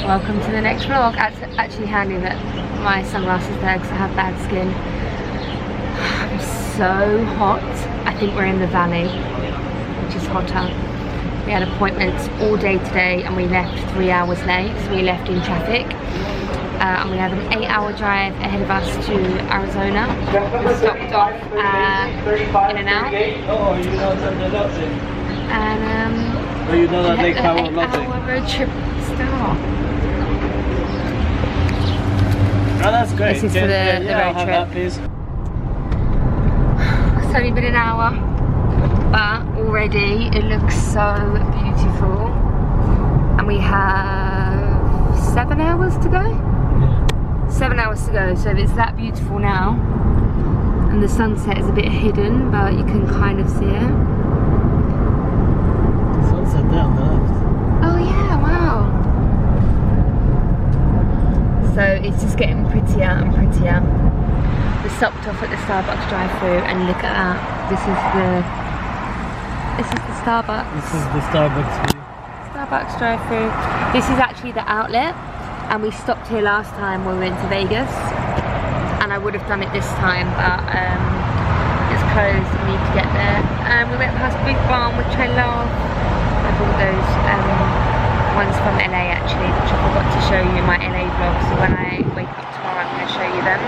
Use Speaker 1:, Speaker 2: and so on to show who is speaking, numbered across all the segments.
Speaker 1: Welcome to the next vlog. Actually handy that my sunglasses there because I have bad skin. I'm so hot. I think we're in the valley, which is hotter. We had appointments all day today and we left 3 hours late, so we left in traffic. And we have an 8-hour drive ahead of us to Arizona. We stopped off in and out. And
Speaker 2: you know that they cover
Speaker 1: an 8-hour road trip start.
Speaker 2: Oh, that's great.
Speaker 1: This is for the road trip.
Speaker 2: That, please.
Speaker 1: It's only been an hour, but already it looks so beautiful. And we have 7 hours to go? Yeah. 7 hours to go, so it's that beautiful now. And the sunset is a bit hidden, but you can kind of see it.
Speaker 2: Sunset down the left.
Speaker 1: Oh yeah, wow. So it's just getting prettier and prettier. We stopped off at the Starbucks drive-thru and look at that. This is the Starbucks.
Speaker 2: This is the Starbucks view.
Speaker 1: Starbucks drive-thru. This is actually the outlet, and we stopped here last time when we went to Vegas. And I would have done it this time, but it's closed. We need to get there. And we went past Big Barn, which I love. I bought those ones from LA actually, which I forgot to show you in my LA vlog. So when I wake up tomorrow, I'm going to show you them.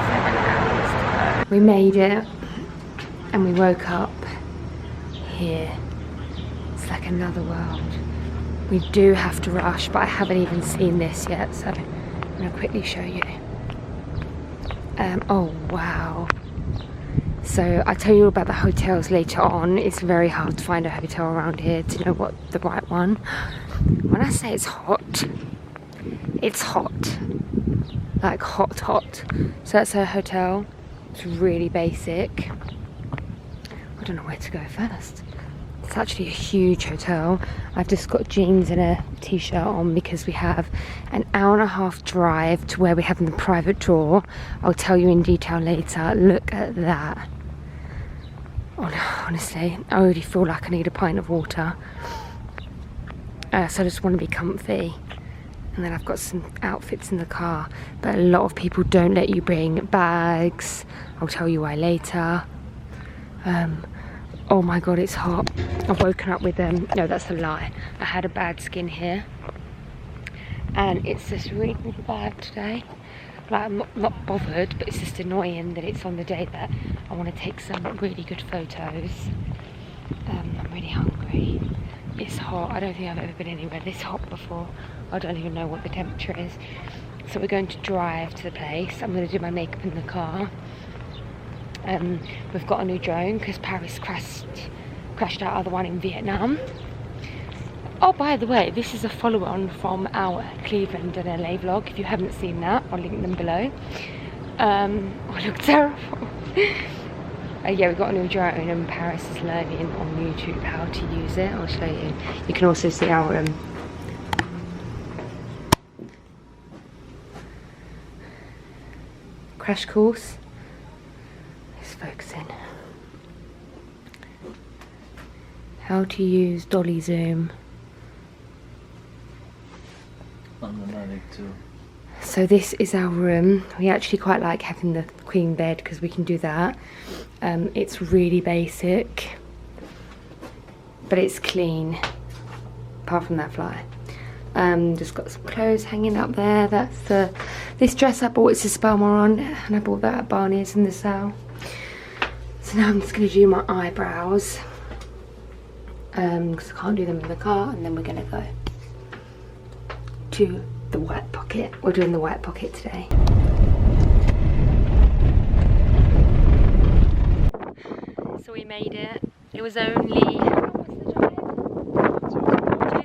Speaker 1: 7 hours to go. We made it, and we woke up here. It's like another world. We do have to rush, but I haven't even seen this yet, so I'm going to quickly show you. Oh wow. So I'll tell you all about the hotels later on. It's very hard to find a hotel around here to know what the right one. When I say it's hot, it's hot. Like hot, hot. So that's a hotel. It's really basic. I don't know where to go first. It's actually a huge hotel. I've just got jeans and a t-shirt on because we have an 1.5-hour drive to where we have the private drawer. I'll tell you in detail later. Look at that. Oh no, honestly, I already feel like I need a pint of water. So I just want to be comfy. And then I've got some outfits in the car. But a lot of people don't let you bring bags. I'll tell you why later. Oh my god, it's hot. I've woken up with no, that's a lie. I had a bad skin here. And it's just really bad today. Like, I'm not bothered, but it's just annoying that it's on the day that I want to take some really good photos. I'm really hungry. It's hot. I don't think I've ever been anywhere this hot before. I don't even know what the temperature is. So we're going to drive to the place. I'm going to do my makeup in the car. We've got a new drone because Paris crashed our other one in Vietnam. Oh, by the way, this is a follow-on from our Cleveland and LA vlog. If you haven't seen that, I'll link them below. I look terrible. Yeah, we've got a new drone and Paris is learning on YouTube how to use it. I'll show you. You can also see our crash course. It's focusing. How to use dolly zoom. Too. So this is our room. We actually quite like having the queen bed because we can do that. It's really basic, but it's clean, apart from that fly. Just got some clothes hanging up there. That's this dress I bought. It's a Spelmore on, and I bought that at Barney's in the sale. So now I'm just going to do my eyebrows because I can't do them in the car, and then we're going to go to the white pocket. We're doing the white pocket today. So we made it. It was only, how long was the drive?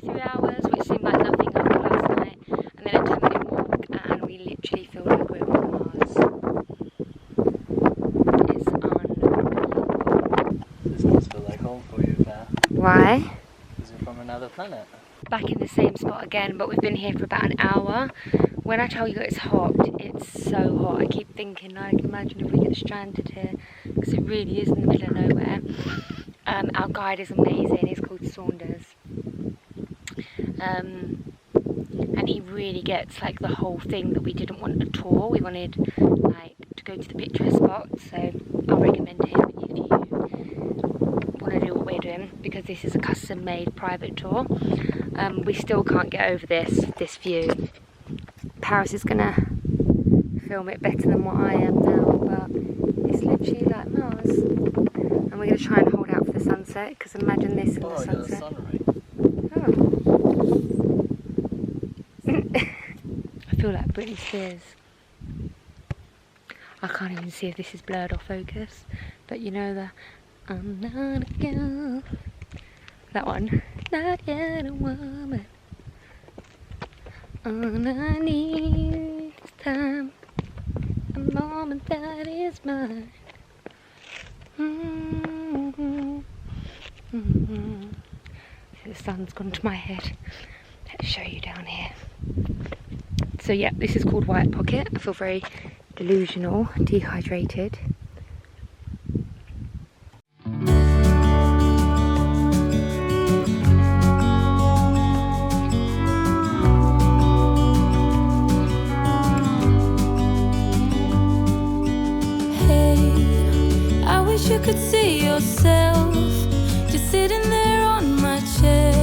Speaker 1: 2-3 hours, which seemed like nothing after last night. And then a 10-minute walk, and we literally feel like we're on Mars. It's unbelievable.
Speaker 2: This must feel like home for you, Claire.
Speaker 1: Why?
Speaker 2: Because you're from another planet.
Speaker 1: Back in the same spot again, but we've been here for about an hour. When I tell you it's hot, it's so hot. I keep thinking, like, imagine if we get stranded here, because it really is in the middle of nowhere. Our guide is amazing, he's called Saunders. And he really gets like the whole thing that we didn't want a tour. We wanted like to go to the picturesque spots, so I'll recommend him if you want to do what we're doing, because this is a custom made private tour. We still can't get over this view. Paris is gonna film it better than what I am now, but it's literally like Mars. And we're gonna try and hold out for the sunset, because imagine this in the sunset. I feel like Britney Spears. I can't even see if this is blurred or focus, but you know the I'm not a girl. That one. Not yet a woman. All I need is time. A moment that is mine. The sun's gone to my head. Let's show you down here. So yeah, this is called White Pocket. I feel very delusional, dehydrated.
Speaker 3: You could see yourself just sitting there on my chair.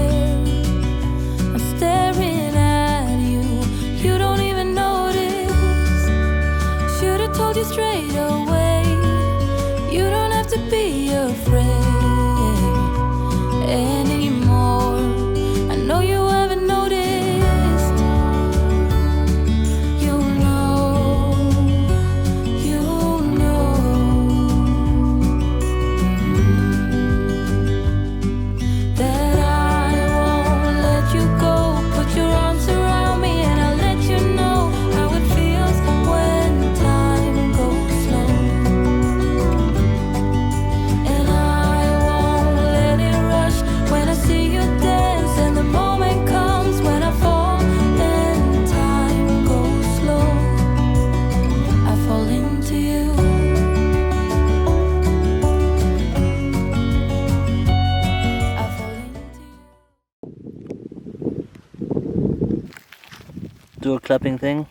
Speaker 3: I'm staring at you, you don't even notice. Should've told you straight away, you don't have to be afraid anymore. I know you haven't noticed.
Speaker 2: Do a clapping thing.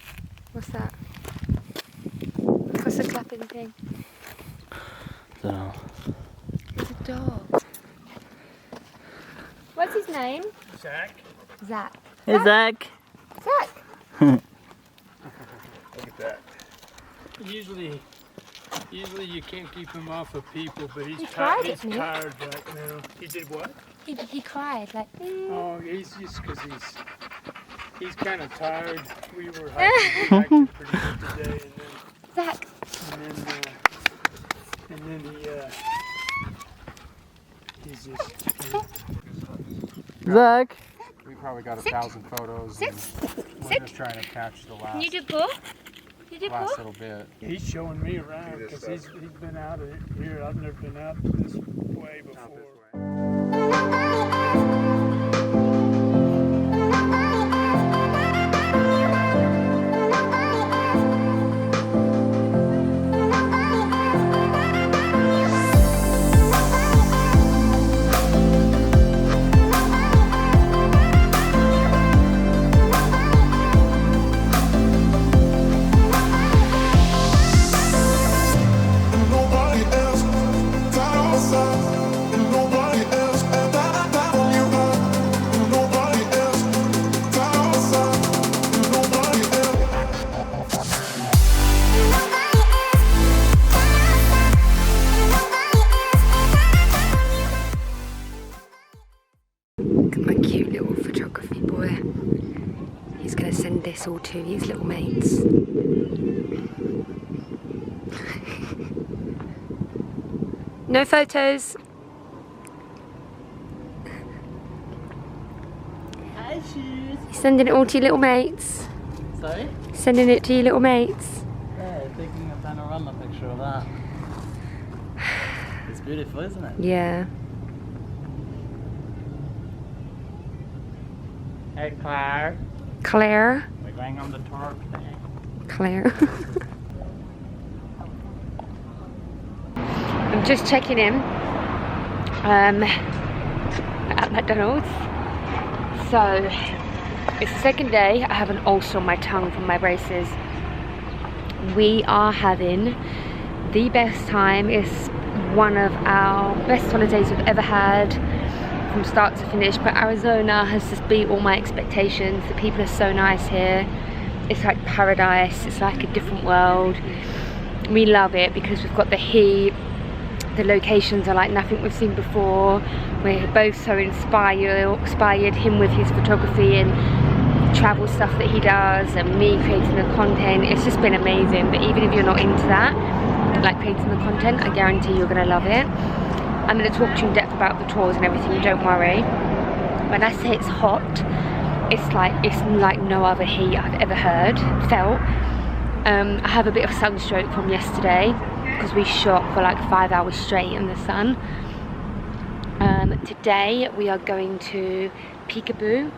Speaker 1: What's that? What's the clapping thing?
Speaker 2: So.
Speaker 1: It's a dog. What's his name?
Speaker 4: Zach.
Speaker 1: Zach.
Speaker 2: Hey Zach.
Speaker 1: Zach.
Speaker 4: Look at that. Usually you can't keep him off of people, but he's tired right now. He did what?
Speaker 1: He cried like.
Speaker 4: Oh, he's just because he's kind of tired. We were hiking pretty good today, and then
Speaker 1: Zach.
Speaker 4: And then he's just.
Speaker 2: Zach.
Speaker 5: We probably got 1,000 photos. And we're just trying to catch the last.
Speaker 1: Can you do pull?
Speaker 5: Last little bit.
Speaker 4: He's showing me around because he's been out of here. I've never been out this way before.
Speaker 1: My cute little photography boy. He's going to send this all to his little mates. No photos.
Speaker 2: Hi, shoes.
Speaker 1: He's sending it all to your little mates.
Speaker 2: Sorry?
Speaker 1: Sending it to your little mates.
Speaker 2: Yeah, taking a panorama picture of that. It's beautiful, isn't it?
Speaker 1: Yeah.
Speaker 2: Hey, Claire.
Speaker 1: Claire.
Speaker 2: We're going on the tour today.
Speaker 1: Claire. I'm just checking in. at McDonald's. So it's the second day. I have an ulcer on my tongue from my braces. We are having the best time. It's one of our best holidays we've ever had from start to finish, but Arizona has just beat all my expectations. The people are so nice here. It's like paradise. It's like a different world. We love it because we've got the heat. The locations are like nothing we've seen before. We're both so inspired, him with his photography and travel stuff that he does, and me creating the content. It's just been amazing. But even if you're not into that, like creating the content, I guarantee you're gonna love it. I'm gonna talk to you in depth about the tours and everything, don't worry. When I say it's hot, it's like no other heat I've ever felt. I have a bit of sunstroke from yesterday because we shot for like 5 hours straight in the sun. Today we are going to Peekaboo,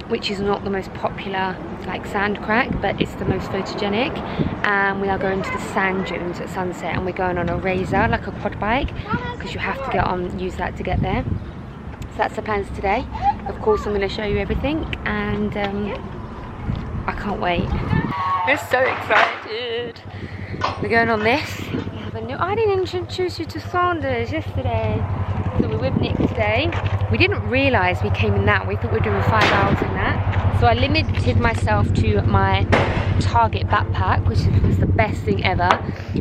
Speaker 1: which is not the most popular like sand crack, but it's the most photogenic. And we are going to the sand dunes at sunset, and we're going on a razor, like a quad bike, because you have to use that to get there. So that's the plans today. Of course I'm going to show you everything, and I can't wait. I'm so excited. We're going on this. We have a new, I didn't introduce you to Sanders yesterday. So we're with Nick today. We didn't realise we came in that. We thought we were doing 5 hours in that. So I limited myself to my Target backpack, which was the best thing ever.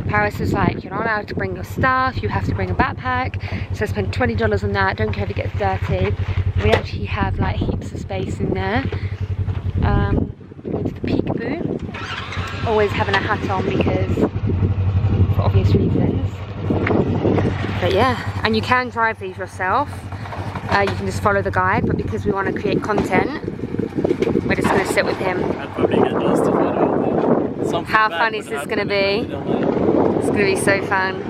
Speaker 1: Paris was like, you're not allowed to bring your stuff, you have to bring a backpack. So I spent $20 on that. Don't care if it gets dirty. We actually have like heaps of space in there. We go to the Peekaboo. Always having a hat on because, for obvious reasons. But yeah, and you can drive these yourself. You can just follow the guide, but because we want to create content, we're just going to sit with him.
Speaker 2: I'd probably get lost if I don't.
Speaker 1: How fun is this going to be? It's going to be so fun.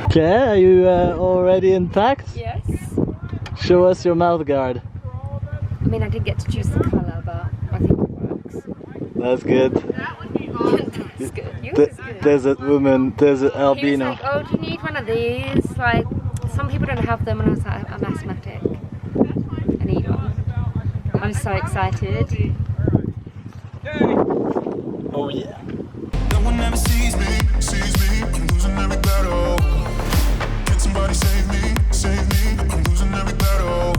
Speaker 6: Okay, are you already intact?
Speaker 1: Yes.
Speaker 6: Show us your mouth guard.
Speaker 1: I mean, I didn't get to choose the colour, but I think it works.
Speaker 6: That's good.
Speaker 1: That's good. Yours is good.
Speaker 6: Desert woman, desert albino.
Speaker 1: He was like, oh, do you need one of these? Like, some people don't have them, and I was like, I'm asthmatic. I need one. I'm so excited.
Speaker 6: Oh yeah.
Speaker 7: No one ever sees me. I'm losing every battle. Can somebody save me? I'm losing every battle.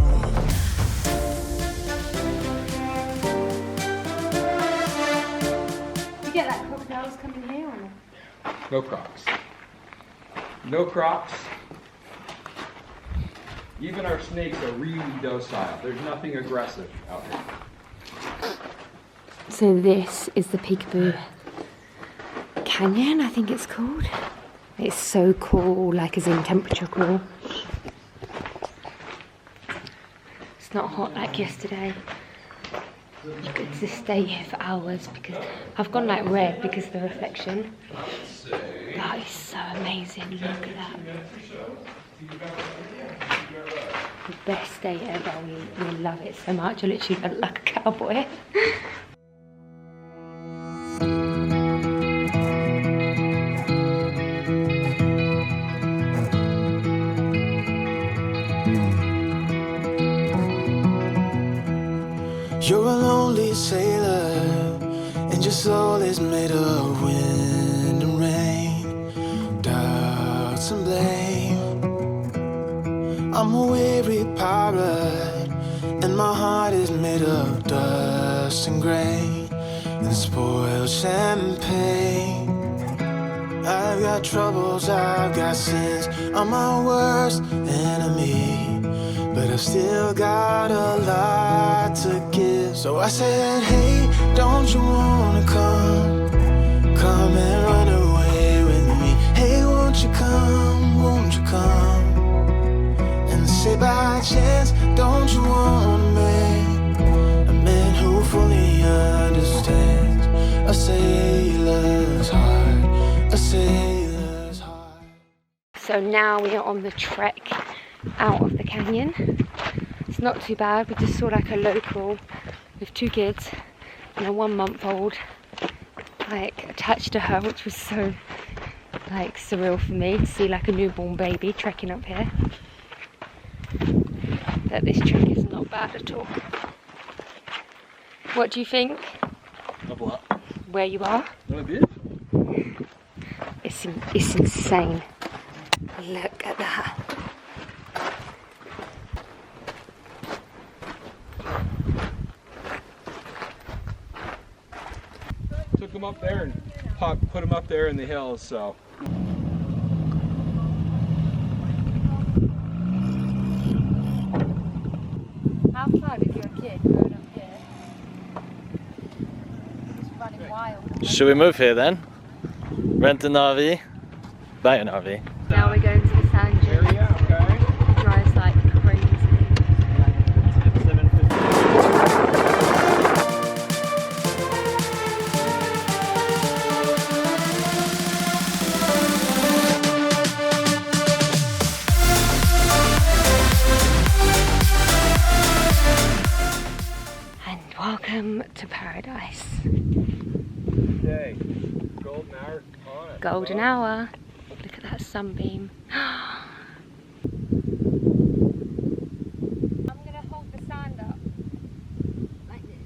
Speaker 1: You get like crocodiles coming here or no?
Speaker 5: No Crocs. No Crocs. Even our snakes are really docile. There's nothing aggressive out here.
Speaker 1: So this is the Peekaboo Canyon, I think it's called. It's so cool, like as in temperature cool. It's not hot like yesterday. You could just stay here for hours because I've gone like red because of the reflection. That is so amazing, look at that. The best day ever, we love it so much. I literally look like a cowboy.
Speaker 7: You're a lonely sailor, and your soul is made of wind and rain, doubts and blame. I'm a weary pirate, and my heart is made of dust and grain, and spoiled champagne. I've got troubles, I've got sins, I'm my worst enemy, but I've still got a lot to give. So I said, hey, don't you wanna come and run away with me? Hey, won't you come, and say by chance, don't you wanna make a man who fully understands a sailor's heart, a sailor's heart.
Speaker 1: So now we are on the trek out of the canyon. It's not too bad. We just saw like a local with 2 kids and a 1-month-old like attached to her, which was so like surreal for me to see like a newborn baby trekking up here. that this track is not bad at all. What do you think?
Speaker 6: Of what?
Speaker 1: Where you are?
Speaker 6: Not beautiful.
Speaker 1: It's insane. Look at that.
Speaker 5: Took them up there and put them up there in the hills, so.
Speaker 1: How fun if you're a kid growing up here? Just running wild.
Speaker 6: Should we move here then? Rent an RV? Buy an RV.
Speaker 1: Now we're going to the sand dune.
Speaker 5: Yeah, okay.
Speaker 1: It drives like crazy. And welcome to paradise.
Speaker 5: Okay. Golden hour on it.
Speaker 1: Golden hour. Look at that sunbeam. I'm gonna hold the sand up like this.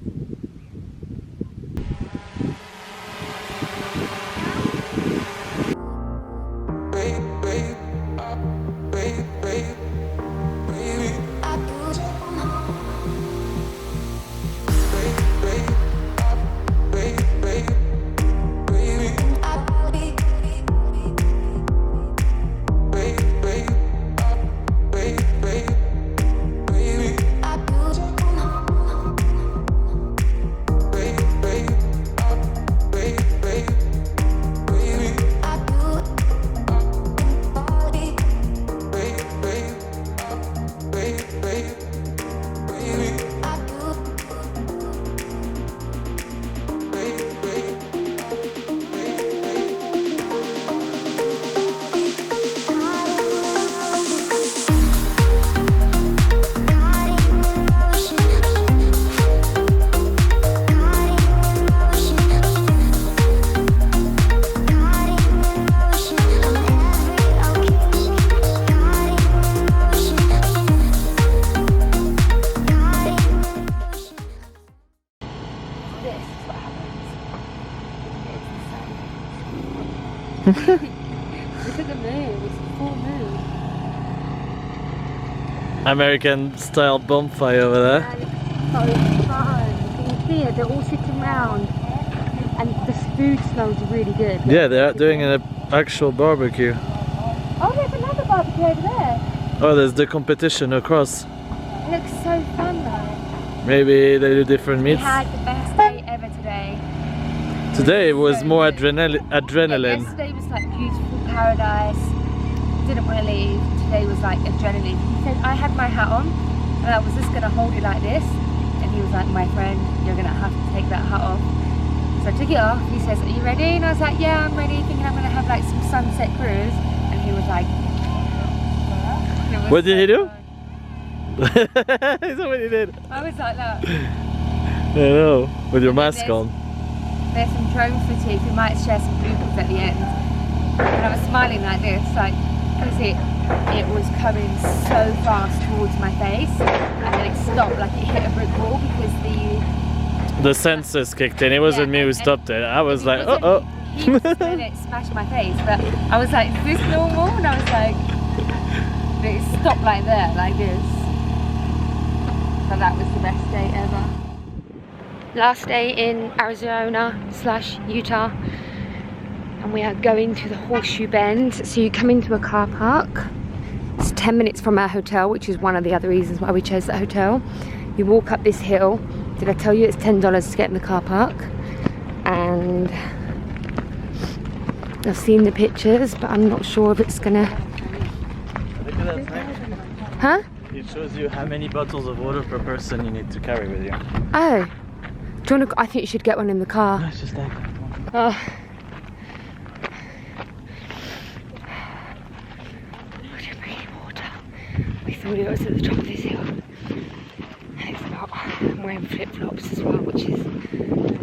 Speaker 1: Look at the moon, it's a full moon.
Speaker 6: American style bonfire over there.
Speaker 1: And it's so fun. Can you see it? They're all sitting around and the food smells really good.
Speaker 6: Yeah, they're doing an actual barbecue.
Speaker 1: Oh, there's another barbecue over there.
Speaker 6: Oh, there's the competition across.
Speaker 1: It looks so fun though.
Speaker 6: Maybe they do different
Speaker 1: We
Speaker 6: meats.
Speaker 1: had the best day ever today.
Speaker 6: Today it was
Speaker 1: So
Speaker 6: more
Speaker 1: good.
Speaker 6: adrenaline.
Speaker 1: Yesterday was like beautiful paradise. Didn't want to leave. Today was like adrenaline. He said I had my hat on and I was just going to hold it like this. And he was like, my friend, you're going to have to take that hat off. So I took it off. He says, are you ready? And I was like, yeah, I'm ready. Thinking I'm going to have like some sunset cruise. And he was like,
Speaker 6: What did he do?
Speaker 1: fun.
Speaker 6: Is that what he did?
Speaker 1: I was like that.
Speaker 6: I know, with your mask on.
Speaker 1: There's some drone footage. We might share some bloopers at the end. And I was smiling like this, like, because it was coming so fast towards my face, and then it stopped, like it hit a brick wall because
Speaker 6: The sensors kicked in. It wasn't me who stopped it. I was like, oh, oh.
Speaker 1: He was when it smashed my face, but I was like, is this normal? And I was like, but it stopped like there, like this. But that was the best day ever. Last day in Arizona / Utah, and we are going to the Horseshoe Bend. So you come into a car park. It's 10 minutes from our hotel, which is one of the other reasons why we chose that hotel. You walk up this hill. Did I tell you it's $10 to get in the car park? And I've seen the pictures, but I'm not sure if it's gonna.
Speaker 6: Look at that thing.
Speaker 1: Huh?
Speaker 6: It shows you how many bottles of water per person you need to carry with you.
Speaker 1: Oh. Do you want to, I think you should get one in the car.
Speaker 6: It's just like
Speaker 1: Oh. I didn't bring any water. We thought it was at the top of this hill. And it's not. I'm wearing flip-flops as well, which is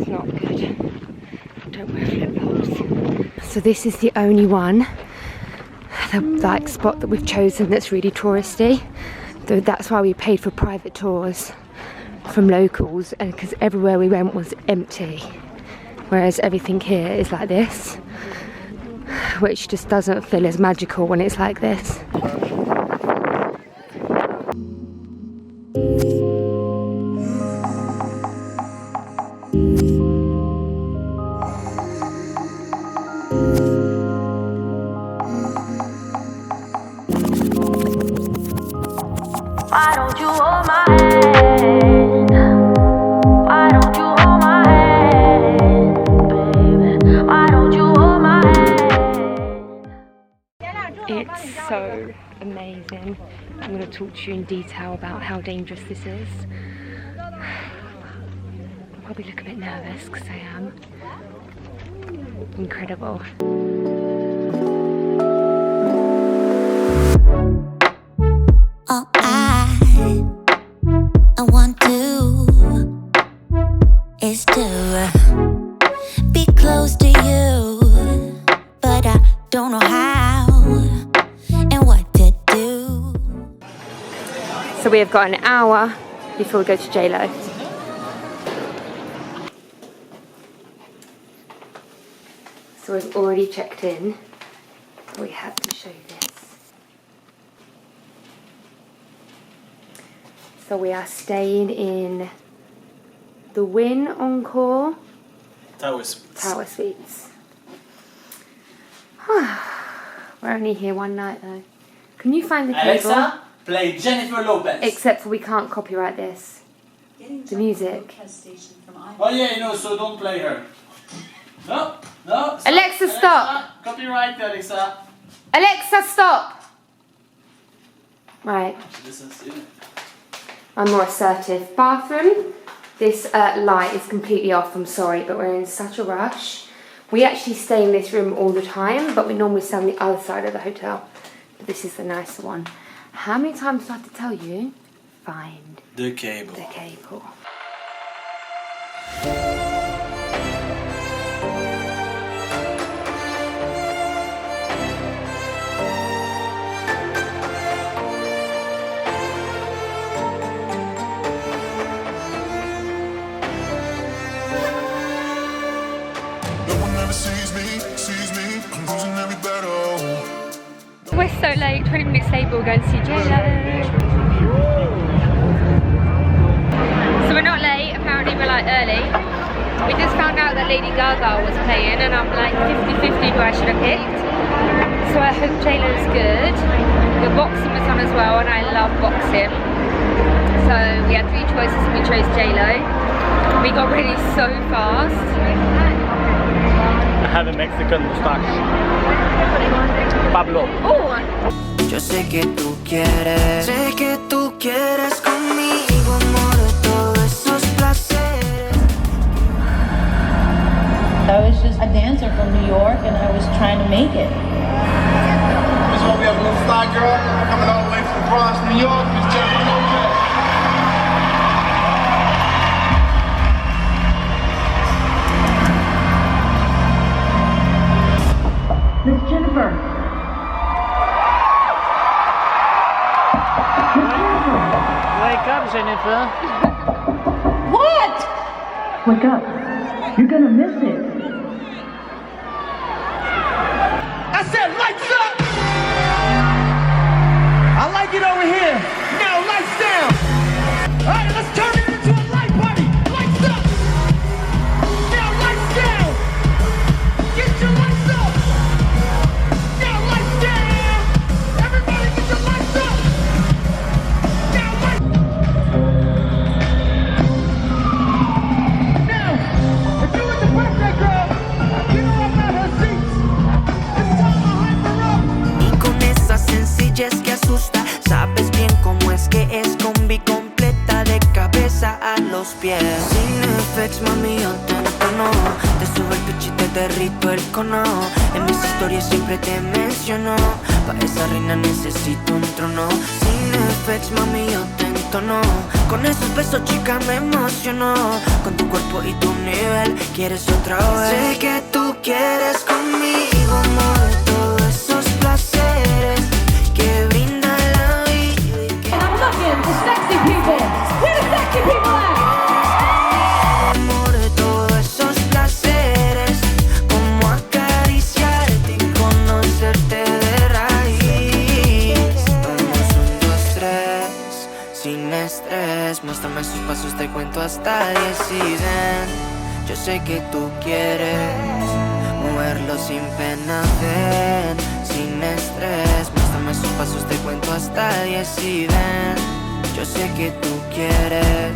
Speaker 1: not good. Don't wear flip-flops. So this is the only one, the like spot that we've chosen that's really touristy. That's why we paid for private tours from locals, and because everywhere we went was empty, whereas everything here is like this, which just doesn't feel as magical when it's like this.
Speaker 3: Why don't you hold my hand? Why don't you hold my hand, baby? Why don't you hold my hand?
Speaker 1: It's so amazing. I'm going to talk to you in detail about how dangerous this is. I'll probably look a bit nervous because I am. Incredible.
Speaker 3: All I want to is to be close to you, but I don't know how and what to do.
Speaker 1: So we have got an hour before we go to J-Lo. So we've already checked in. We have to show you this. So we are staying in the Wynn Encore
Speaker 2: Tower Suites.
Speaker 1: Tower Suites. We're only here one night though. Can you find the cable?
Speaker 2: Alexa, play Jennifer Lopez.
Speaker 1: Except for we can't copyright this. The music.
Speaker 2: Oh yeah, you know, so don't play her. No, no. Stop.
Speaker 1: Alexa, stop.
Speaker 2: Copyright, Alexa.
Speaker 1: Alexa, stop. Right.
Speaker 2: Listen, see it.
Speaker 1: I'm more assertive. Bathroom. This light is completely off, I'm sorry, but we're in such a rush. We actually stay in this room all the time, but we normally stay on the other side of the hotel. But this is the nicer one. How many times do I have to tell you? Find
Speaker 2: The cable.
Speaker 1: the cable. We're so late, 20 minutes late, but we're going to see J-Lo. So we're not late, apparently we're like early. We just found out that Lady Gaga was playing and I'm like 50-50 who I should have picked. So I hope J-Lo's good. The boxing was on as well and I love boxing. So we had three choices and we chose J-Lo. We got ready so fast.
Speaker 6: I have a Mexican mustache. Pablo.
Speaker 1: Oh!
Speaker 7: Yo sé que tú quieres conmigo, amor, todos esos placeres.
Speaker 8: I was just a dancer from New York and I was trying to make it.
Speaker 9: This one we have a little fly girl coming all the way from Bronx, New York, Miss Jennifer Lopez.
Speaker 8: Miss Jennifer.
Speaker 6: Wake up, Jennifer.
Speaker 8: What? Wake up. You're gonna miss it.
Speaker 9: I said lights up! I like it over here. Now lights down. All right, let's turn it into a light party. Lights up. Now lights down. Get your lights up. Now lights down. Everybody get your lights up. Now lights. Now, if you with the birthday girl, get her up out her seats. It's time to hype her up.
Speaker 7: Y con esa sencillez que asusta, sabes bien cómo es que es combi completa de cabeza a los pies. Sin effects, mami, yo te entono. Te subo el pecho y te derrito el cono. En mis historias siempre te menciono. Pa' esa reina necesito un trono. Sin effects, mami, yo te entono. Con esos besos, chica, me emociono. Con tu cuerpo y tu nivel, quieres otra vez. Sé que tú quieres conmigo, amor, todos esos placeres que brinda la vida.
Speaker 8: I'm not
Speaker 10: quieres, muéstrame sus pasos, te cuento hasta 10 y ven. Yo sé que tú quieres moverlo sin pena, ven, sin estrés. Muéstrame sus pasos, te cuento hasta 10 y ven. Yo sé que tú quieres.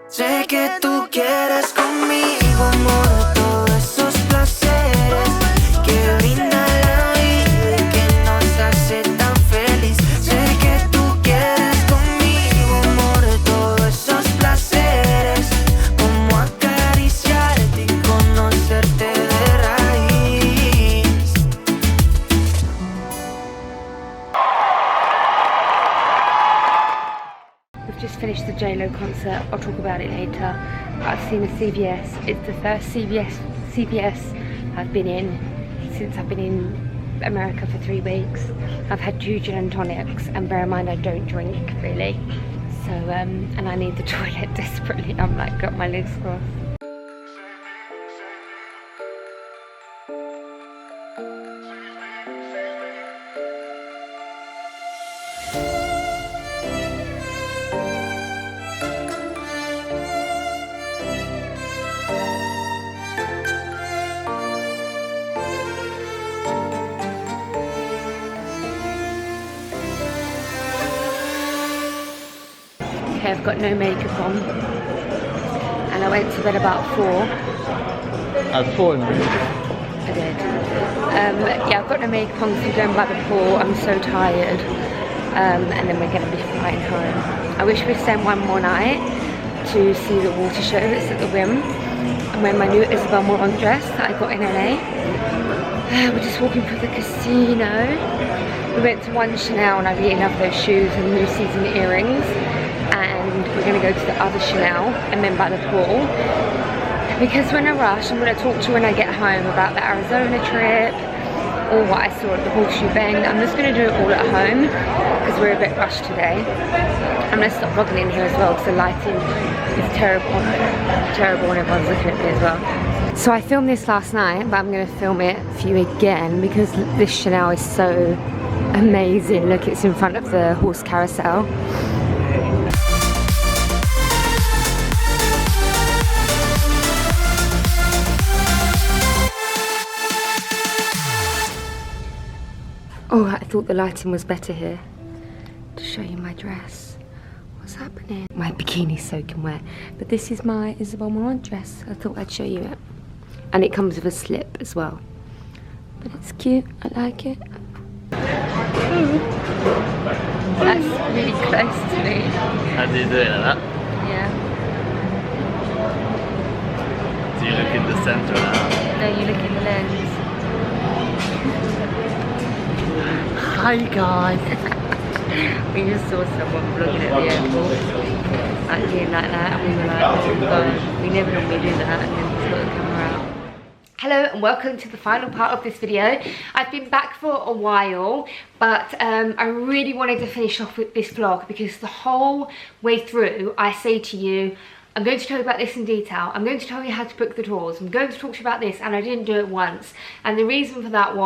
Speaker 10: Sé que tú quieres conmigo, amor, todos esos placeres que brinda la vida y que nos hace tan feliz. Sé que tú quieres conmigo, amor, todos esos placeres, como acariciarte y conocerte de raíz.
Speaker 1: We've just finished the J-Lo concert. I'll talk about it later. I've seen a CVS. It's the first CVS I've been in since I've been in America for 3 weeks. I've had 2 gin and tonics, and bear in mind I don't drink really. So and I need the toilet desperately. I'm like got my legs crossed. Okay, I've got no makeup on, and I went to bed about 4.
Speaker 6: At 4 now.
Speaker 1: I did. Yeah, I've got no makeup on because we're going by the pool. I'm so tired, and then we're going to be flying home. I wish we'd stayed one more night to see the water show that's at the Whim. I'm wearing my new Isabel Morant dress that I got in LA. We're just walking through the casino. We went to one Chanelle and I really love those shoes and new season earrings. And we're going to go to the other Chanelle and then by the pool. Because we're in a rush, I'm going to talk to you when I get home about the Arizona trip or what I saw at the Horseshoe Bend. I'm just going to do it all at home because we're a bit rushed today. I'm going to stop vlogging in here as well because the lighting is terrible. Terrible and everyone's looking at me as well. So I filmed this last night, but I'm going to film it for you again because this Chanelle is so amazing. Look, it's in front of the horse carousel. Oh, I thought the lighting was better here to show you my dress. What's happening? My bikini's soaking wet, but this is my Isabel Morant dress. I thought I'd show you it. And it comes with a slip as well. But it's cute, I like it. That's really close to me.
Speaker 6: How do you do it like that?
Speaker 1: Yeah.
Speaker 6: Do you look in the center now?
Speaker 1: No, you look in the lens.
Speaker 6: Hi guys!
Speaker 1: We just saw someone vlogging at the airport, like doing like that, and we were like, oh god, we never normally do that, and then he's got the camera out. Hello and welcome to the final part of this video. I've been back for a while, but I really wanted to finish off with this vlog because the whole way through I say to you, I'm going to tell you about this in detail, I'm going to tell you how to book the tours, I'm going to talk to you about this, and I didn't do it once. And the reason for that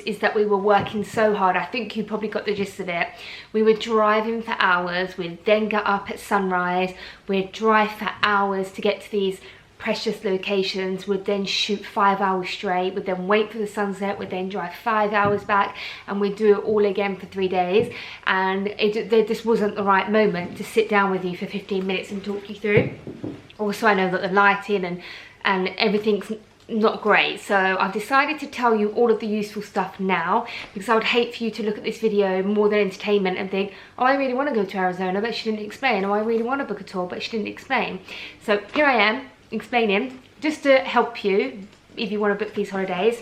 Speaker 1: is that we were working so hard. I think you probably got the gist of it. We were driving for hours, we'd then get up at sunrise, we'd drive for hours to get to these precious locations, would then shoot 5 hours straight, would then wait for the sunset, would then drive 5 hours back, and we'd do it all again for 3 days. And there just wasn't the right moment to sit down with you for 15 minutes and talk you through. Also, I know that the lighting and everything's not great, so I've decided to tell you all of the useful stuff now because I would hate for you to look at this video more than entertainment and think, oh, I really want to go to Arizona but she didn't explain, or I really want to book a tour but she didn't explain. So here I am explaining just to help you if you want to book these holidays.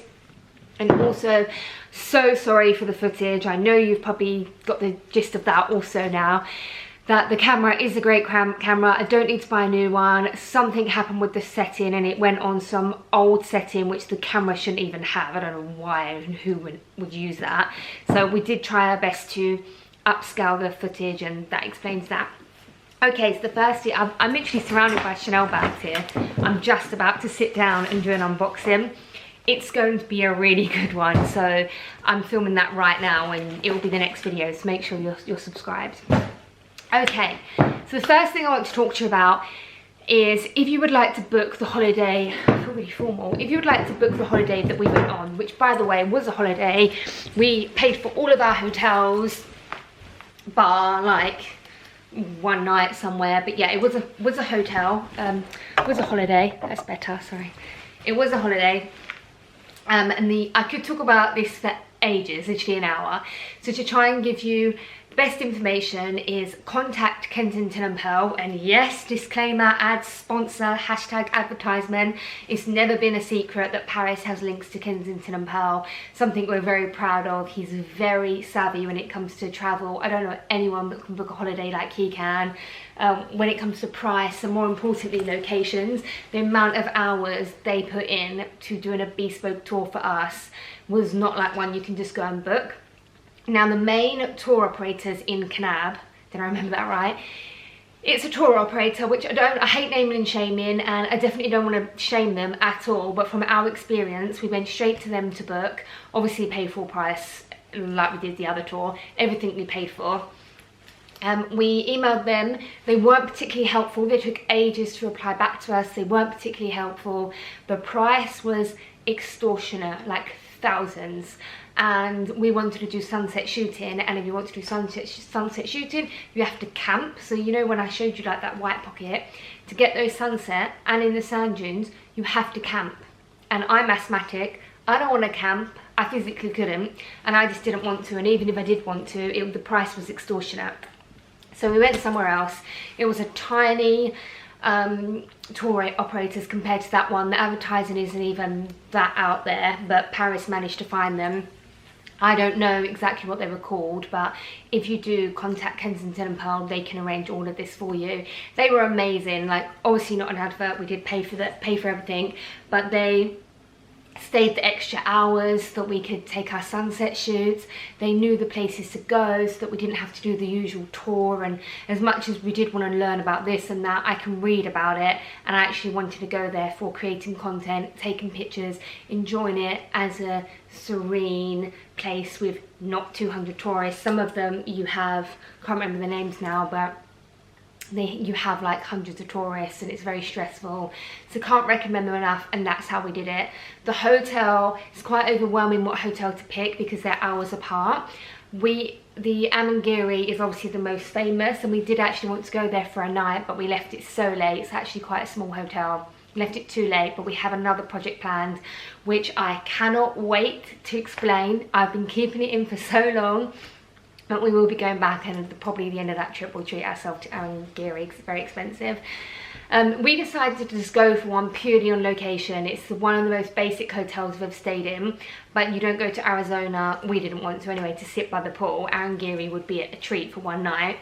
Speaker 1: And also, so sorry for the footage. I know you've probably got the gist of that also now, that the camera is a great camera. I don't need to buy a new one. Something happened with the setting and it went on some old setting which the camera shouldn't even have. I don't know why and who would use that. So we did try our best to upscale the footage, and that explains that. Okay, so the first thing, I'm literally surrounded by Chanelle bags here. I'm just about to sit down and do an unboxing. It's going to be a really good one, so I'm filming that right now and it will be the next video, so make sure you're subscribed. Okay, so the first thing I want to talk to you about is if you would like to book the holiday, I feel really formal, if you would like to book the holiday that we went on, which by the way was a holiday, we paid for all of our hotels, bar like one night somewhere, but yeah, it was a hotel, it was a holiday, that's better, sorry. It was a holiday, and I could talk about this for ages, literally an hour, so to try and give you best information is contact Kensington and Pearl, and yes, disclaimer, ads, sponsor, hashtag advertisement. It's never been a secret that Paris has links to Kensington and Pearl, something we're very proud of. He's very savvy when it comes to travel. I don't know anyone that can book a holiday like he can. When it comes to price and more importantly locations, the amount of hours they put in to doing a bespoke tour for us was not like one you can just go and book. Now the main tour operators in Canab, did I remember that right? It's a tour operator, which I hate naming and shaming, and I definitely don't want to shame them at all, but from our experience, we went straight to them to book, obviously paid full price, like we did the other tour, everything we paid for. We emailed them, they weren't particularly helpful, they took ages to reply back to us, they weren't particularly helpful, the price was extortionate, like thousands. And we wanted to do sunset shooting, and if you want to do sunset shooting, you have to camp. So you know when I showed you like that white pocket, to get those sunset and in the sand dunes, you have to camp. And I'm asthmatic, I don't want to camp, I physically couldn't, and I just didn't want to, and even if I did want to, the price was extortionate. So we went somewhere else. It was a tiny tour operators compared to that one. The advertising isn't even that out there, but Paris managed to find them. I don't know exactly what they were called, but if you do contact Kensington and Pearl, they can arrange all of this for you. They were amazing, like obviously not an advert, we did pay for everything, but they stayed the extra hours that we could take our sunset shoots. They knew the places to go so that we didn't have to do the usual tour, and as much as we did want to learn about this and that, I can read about it, and I actually wanted to go there for creating content, taking pictures, enjoying it as a serene place with not 200 tourists. Some of them you have, can't remember the names now, but you have like hundreds of tourists and it's very stressful, so can't recommend them enough, and that's how we did it. The hotel, it's quite overwhelming what hotel to pick because they're hours apart. The Amangiri is obviously the most famous, and we did actually want to go there for a night, but we left it so late. It's actually quite a small hotel. We left it too late, but we have another project planned which I cannot wait to explain. I've been keeping it in for so long, but we will be going back, and probably the end of that trip we'll treat ourselves to Amangiri. It's very expensive. We decided to just go for one purely on location. It's one of the most basic hotels we've stayed in, but you don't go to Arizona, we didn't want to anyway, to sit by the pool. Amangiri would be a treat for one night,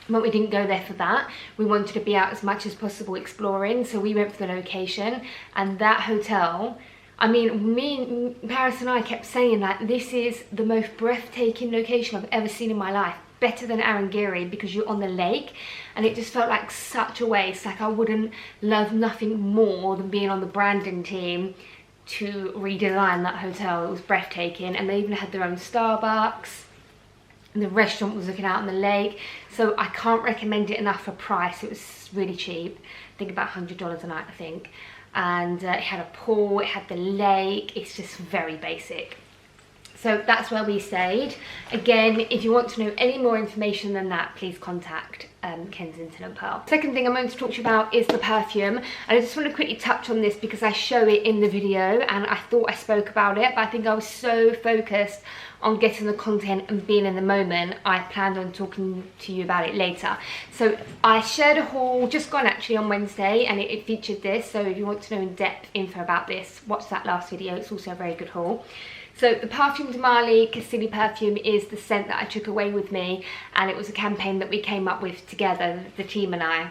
Speaker 1: but we didn't go there for that. We wanted to be out as much as possible exploring, so we went for the location. And that hotel, I mean, Paris and I kept saying that this is the most breathtaking location I've ever seen in my life, better than Amangiri, because you're on the lake, and it just felt like such a waste. Like I wouldn't love nothing more than being on the branding team to redesign that hotel. It was breathtaking, and they even had their own Starbucks, and the restaurant was looking out on the lake. So I can't recommend it enough for price. It was really cheap, I think about $100 a night, I think. And it had a pool, it had the lake, it's just very basic. So that's where we stayed. Again, if you want to know any more information than that, please contact Kensington and Pearl. Second thing I'm going to talk to you about is the perfume. And I just want to quickly touch on this because I show it in the video and I thought I spoke about it, but I think I was so focused on getting the content and being in the moment, I planned on talking to you about it later. So I shared a haul, just gone actually on Wednesday, and it featured this. So if you want to know in-depth info about this, watch that last video. It's also a very good haul. So the Perfume Marley Cassini perfume is the scent that I took away with me, and it was a campaign that we came up with together, the team and I.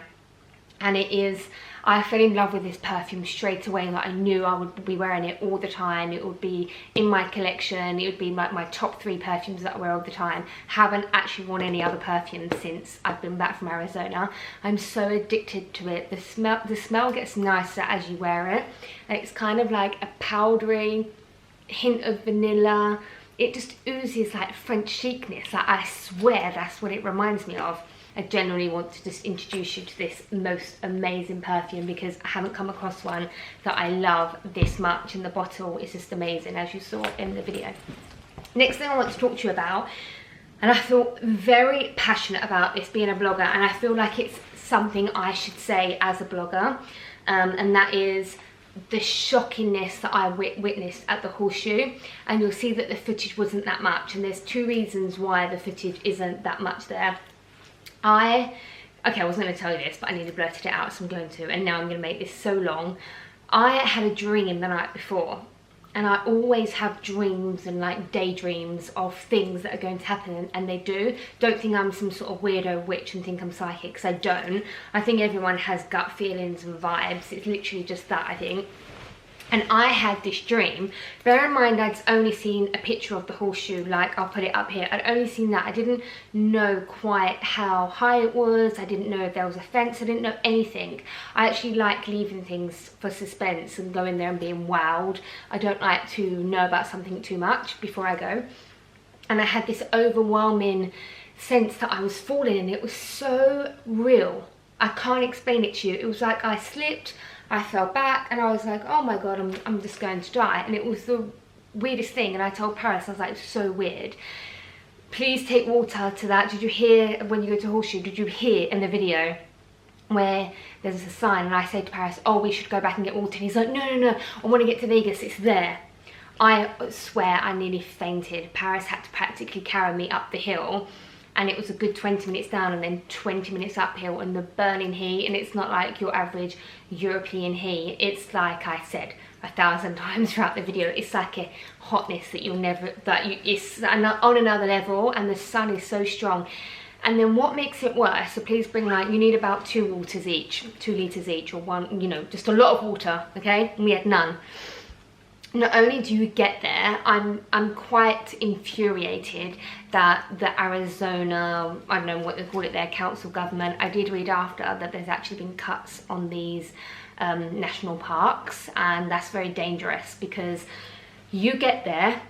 Speaker 1: And it is, I fell in love with this perfume straight away. Like I knew I would be wearing it all the time. It would be in my collection. It would be like my top 3 perfumes that I wear all the time. Haven't actually worn any other perfume since I've been back from Arizona. I'm so addicted to it. The smell gets nicer as you wear it. It's kind of like a powdery hint of vanilla. It just oozes like French chicness. Like I swear that's what it reminds me of. I generally want to just introduce you to this most amazing perfume, because I haven't come across one that I love this much, and the bottle is just amazing, as you saw in the video. Next thing I want to talk to you about, and I feel very passionate about this being a blogger, and I feel like it's something I should say as a blogger, and that is the shockingness that I witnessed at the Horseshoe. And you'll see that the footage wasn't that much, and there's two reasons why the footage isn't that much there. Okay, I wasn't going to tell you this, but I nearly blurted it out, so I'm going to, and now I'm going to make this so long. I had a dream the night before, and I always have dreams and like daydreams of things that are going to happen, and they do. Don't think I'm some sort of weirdo witch and think I'm psychic, because I don't. I think everyone has gut feelings and vibes. It's literally just that, I think. And I had this dream. Bear in mind, I'd only seen a picture of the Horseshoe, like I'll put it up here. I'd only seen that. I didn't know quite how high it was. I didn't know if there was a fence. I didn't know anything. I actually like leaving things for suspense and going there and being wowed. I don't like to know about something too much before I go. And I had this overwhelming sense that I was falling, and it was so real. I can't explain it to you. It was like I slipped, I fell back, and I was like, oh my god, I'm just going to die. And it was the weirdest thing, and I told Paris, I was like, it's so weird. Please take water to that. Did you hear, when you go to Horseshoe, did you hear in the video where there's a sign, and I say to Paris, oh, we should go back and get water. And he's like, no, I want to get to Vegas, it's there. I swear I nearly fainted. Paris had to practically carry me up the hill, and it was a good 20 minutes down and then 20 minutes uphill, and the burning heat. And it's not like your average European heat. It's like I said 1,000 times throughout the video, it's like a hotness that you'll never, it's on another level, and the sun is so strong. And then what makes it worse, so please bring, like, you need about 2 litres each, or one, you know, just a lot of water, okay? And we had none. Not only do you get there, I'm quite infuriated that the Arizona, I don't know what they call it, their council government, I did read after that there's actually been cuts on these national parks, and that's very dangerous, because you get there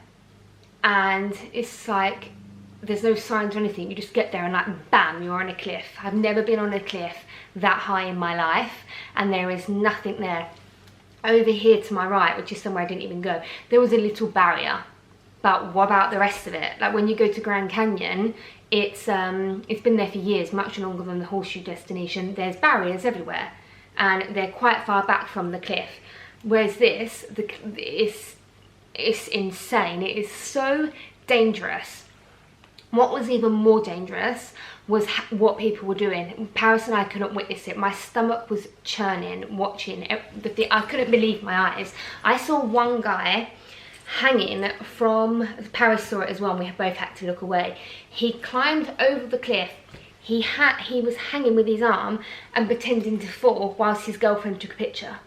Speaker 1: and it's like there's no signs or anything. You just get there and like bam, you're on a cliff. I've never been on a cliff that high in my life, and there is nothing there. Over here to my right, which is somewhere I didn't even go, there was a little barrier, but what about the rest of it? Like when you go to Grand Canyon, it's been there for years, much longer than the Horseshoe destination. There's barriers everywhere, and they're quite far back from the cliff. Whereas this, it's insane. It is so dangerous. What was even more dangerous was what people were doing. Paris and I couldn't witness it. My stomach was churning watching the thing. I couldn't believe my eyes. I saw one guy hanging from, Paris saw it as well, and we both had to look away. He climbed over the cliff. He was hanging with his arm and pretending to fall whilst his girlfriend took a picture.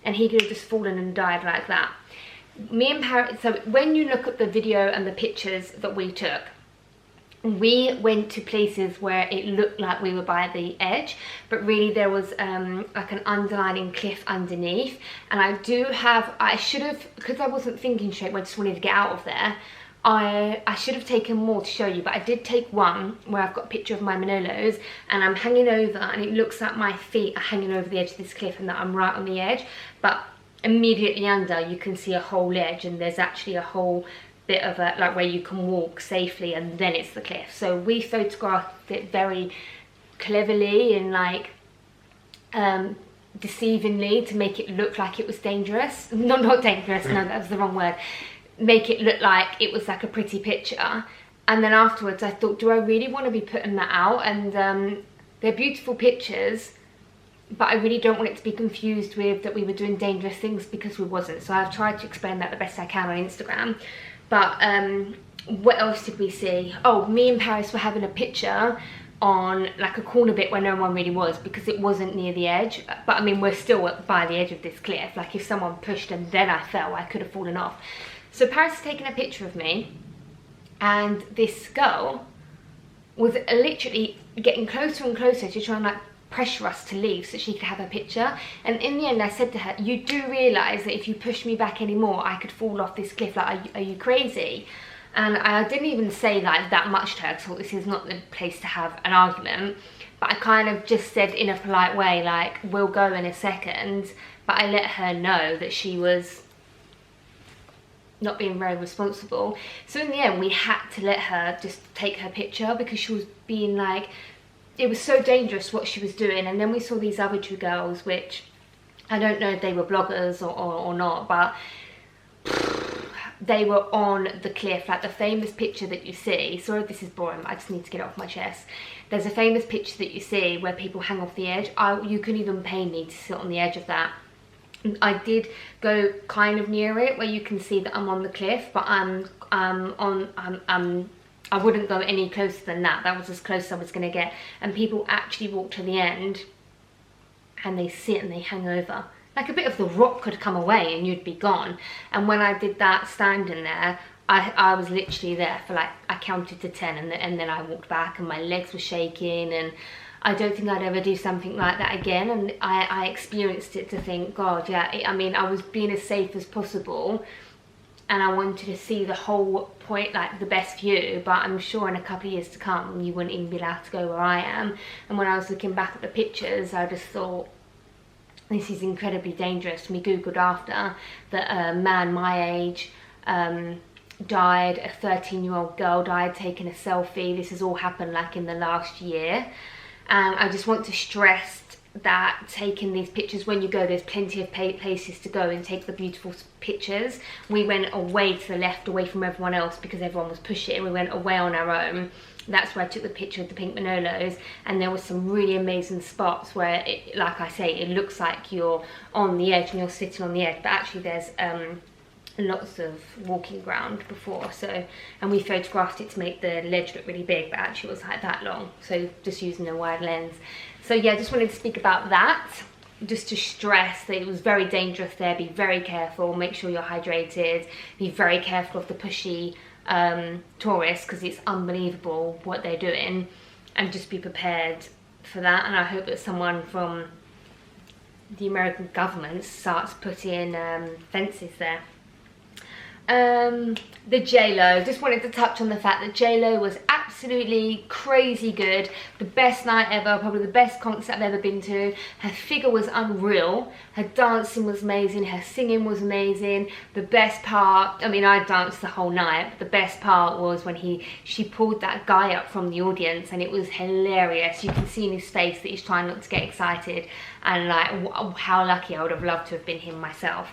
Speaker 1: And he could have just fallen and died like that. Me and Paris, so when you look at the video and the pictures that we took, we went to places where it looked like we were by the edge, but really there was like an underlying cliff underneath. And I should have, because I wasn't thinking straight, I just wanted to get out of there, I should have taken more to show you, but I did take one where I've got a picture of my Manolos, and I'm hanging over, and it looks like my feet are hanging over the edge of this cliff and that I'm right on the edge, but immediately under you can see a whole edge, and there's actually a whole bit of a, like, where you can walk safely, and then it's the cliff. So we photographed it very cleverly and like deceivingly to make it look like it was dangerous. Not dangerous, no, that was the wrong word. Make it look like it was like a pretty picture. And then afterwards I thought, do I really want to be putting that out? And they're beautiful pictures, but I really don't want it to be confused with that we were doing dangerous things, because we wasn't. So I've tried to explain that the best I can on Instagram. But what else did we see? Oh, me and Paris were having a picture on like a corner bit where no one really was, because it wasn't near the edge. But I mean, we're still by the edge of this cliff. Like if someone pushed and then I fell, I could have fallen off. So Paris has taken a picture of me, and this girl was literally getting closer and closer to try and like pressure us to leave so she could have a picture. And in the end I said to her, you do realise that if you push me back anymore I could fall off this cliff, like are you crazy? And I didn't even say like that much to her, because I thought this is not the place to have an argument. but I kind of just said in a polite way, like, we'll go in a second, but I let her know that she was not being very responsible. So in the end, we had to let her just take her picture because she was being like, it was so dangerous what she was doing. And then we saw these other two girls, which I don't know if they were bloggers or not, but they were on the cliff, like the famous picture that you see. Sorry if this is boring, but I just need to get it off my chest. There's a famous picture that you see where people hang off the edge. You couldn't even pay me to sit on the edge of that. I did go kind of near it where you can see that I'm on the cliff, but I wouldn't go any closer than that. That was as close as I was going to get. And people actually walk to the end and they sit and they hang over. Like a bit of the rock could come away and you'd be gone. And when I did that standing there, I was literally there for like, I counted to 10 and then I walked back and my legs were shaking, and I don't think I'd ever do something like that again. And I experienced it to think, God, yeah, I mean, I was being as safe as possible and I wanted to see the whole point, like the best view, but I'm sure in a couple of years to come, you wouldn't even be allowed to go where I am. And when I was looking back at the pictures, I just thought, this is incredibly dangerous. We Googled after that a man my age died, a 13-year-old girl died taking a selfie. This has all happened like in the last year. I just want to stress that taking these pictures, when you go, there's plenty of places to go and take the beautiful pictures. We went away to the left, away from everyone else because everyone was pushing. We went away on our own. That's where I took the picture of the pink Manolos, and there were some really amazing spots where, it, like I say, it looks like you're on the edge and you're sitting on the edge, but actually there's lots of walking ground before. So, and we photographed it to make the ledge look really big, but actually it was like that long, so just using a wide lens. So yeah, I just wanted to speak about that, just to stress that it was very dangerous there. Be very careful, make sure you're hydrated, be very careful of the pushy tourists, because it's unbelievable what they're doing, and just be prepared for that. And I hope that someone from the American government starts putting fences there. The J-Lo, just wanted to touch on the fact that J-Lo was absolutely crazy good, the best night ever, probably the best concert I've ever been to. Her figure was unreal, her dancing was amazing, her singing was amazing. The best part, I mean, I danced the whole night, but the best part was when she pulled that guy up from the audience, and it was hilarious. You can see in his face that he's trying not to get excited, and like, how lucky. I would have loved to have been him myself.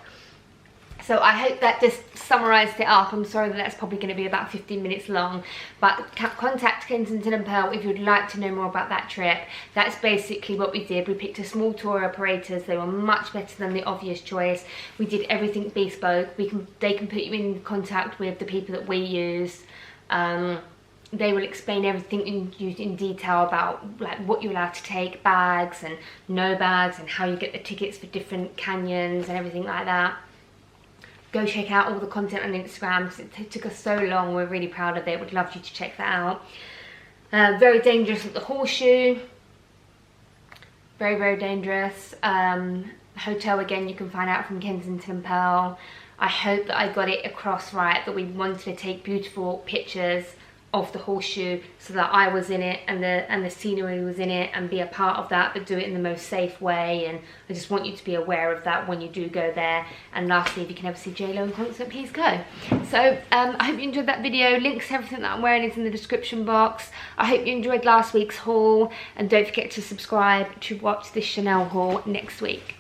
Speaker 1: So I hope that just summarised it up. I'm sorry that that's probably going to be about 15 minutes long, but contact Kensington and Pearl if you'd like to know more about that trip. That's basically what we did. We picked a small tour operators. They were much better than the obvious choice. We did everything bespoke. They can put you in contact with the people that we use. They will explain everything in detail about like what you're allowed to take, bags and no bags, and how you get the tickets for different canyons and everything like that. Go check out all the content on Instagram because it took us so long. We're really proud of it. Would love you to check that out. Very dangerous at the Horseshoe. Very, very dangerous. Hotel, again, you can find out from Kensington and Pearl. I hope that I got it across right, that we wanted to take beautiful pictures of the Horseshoe, so that I was in it and the scenery was in it, and be a part of that, but do it in the most safe way. And I just want you to be aware of that when you do go there. And lastly, if you can ever see J-Lo in concert, please go. So I hope you enjoyed that video. Links to everything that I'm wearing is in the description box. I hope you enjoyed last week's haul, and don't forget to subscribe to watch this Chanelle haul next week.